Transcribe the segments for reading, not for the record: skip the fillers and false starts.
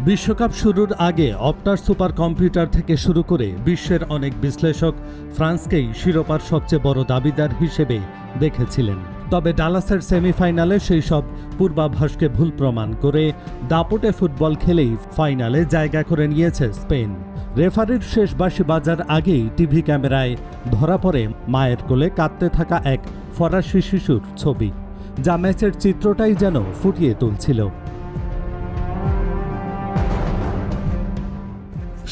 বিশ্বকাপ শুরুর আগে অপটার সুপার কম্পিউটার থেকে শুরু করে বিশ্বের অনেক বিশ্লেষক ফ্রান্সকেই শিরোপার সবচেয়ে বড় দাবিদার হিসেবে দেখেছিলেন। তবে ডালাসের সেমিফাইনালে সেই সব পূর্বাভাসকে ভুল প্রমাণ করে দাপটে ফুটবল খেলেই ফাইনালে জায়গা করে নিয়েছে স্পেন। রেফারির শেষ বাঁশি বাজার আগেই টিভি ক্যামেরায় ধরা পড়ে মায়ের কোলে কাঁদতে থাকা এক ফরাসি শিশুর ছবি, যা ম্যাচের চিত্রটাই যেন ফুটিয়ে তুলছিল।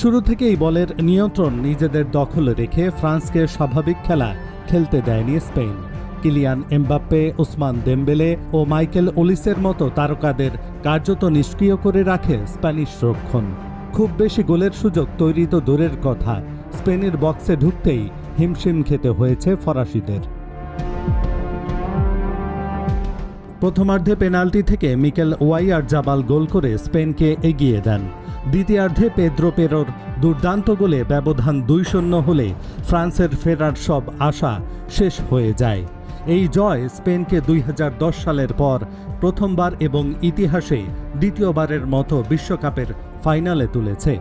শুরু থেকেই বলের নিয়ন্ত্রণ নিজেদের দখলে রেখে ফ্রান্সকে স্বাভাবিক খেলা খেলতে দেয়নি Spain. Kylian Mbappe, Ousmane Dembele ও মাইকেল ওলিসের মতো তারকাদের কার্যত নিষ্ক্রিয় করে রাখে স্প্যানিশ রক্ষণ। খুব বেশি গোলের সুযোগ তৈরি তো দূরের কথা, স্পেনের বক্সে ঢুকতেই হিমশিম খেতে হয়েছে ফরাসিদের। প্রথমার্ধে পেনাল্টি থেকে মিকেল ওয়াইয়ারজাবাল গোল করে স্পেনকে এগিয়ে দেন। দ্বিতীয়ার্ধে পেদ্রো পেরোর দুর্দান্ত গোলে ব্যবধান 2-0 হলে ফ্রান্সের ফেরার সব আশা শেষ হয়ে যায়। এই জয় স্পেনকে 2010 সালের পর প্রথমবার এবং ইতিহাসে দ্বিতীয়বারের মতো বিশ্বকাপের ফাইনালে তুলেছে।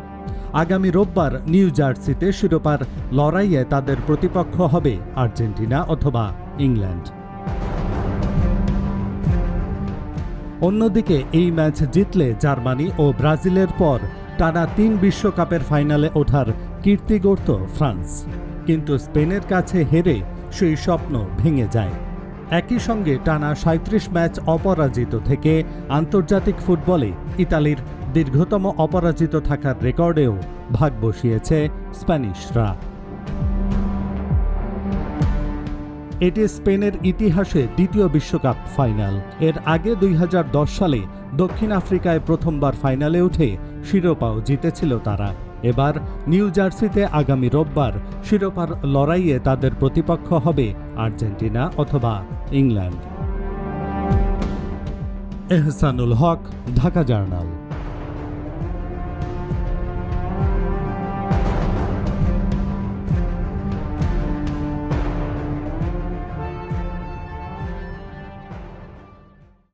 আগামী রোববার নিউ জার্সিতে শিরোপার লড়াইয়ে তাদের প্রতিপক্ষ হবে আর্জেন্টিনা অথবা ইংল্যান্ড। অন্যদিকে এই ম্যাচ জিতলে জার্মানি ও ব্রাজিলের পর টানা 3 বিশ্বকাপের ফাইনালে ওঠার কীর্তি গড়ত ফ্রান্স। কিন্তু স্পেনের কাছে হেরে সেই স্বপ্ন ভেঙে যায়। একই সঙ্গে টানা 37 ম্যাচ অপরাজিত থেকে আন্তর্জাতিক ফুটবলে ইতালির দীর্ঘতম অপরাজিত থাকার রেকর্ডেও ভাগ বসিয়েছে স্প্যানিশরা। এটি স্পেনের ইতিহাসে দ্বিতীয় বিশ্বকাপ ফাইনাল। এর আগে 2010 সালে দক্ষিণ আফ্রিকায় প্রথমবার ফাইনালে উঠে শিরোপাও জিতেছিল তারা। এবার নিউ জার্সিতে আগামী রোববার শিরোপার লড়াইয়ে তাদের প্রতিপক্ষ হবে আর্জেন্টিনা অথবা ইংল্যান্ড। এহসানুল হক, ঢাকা জার্নাল।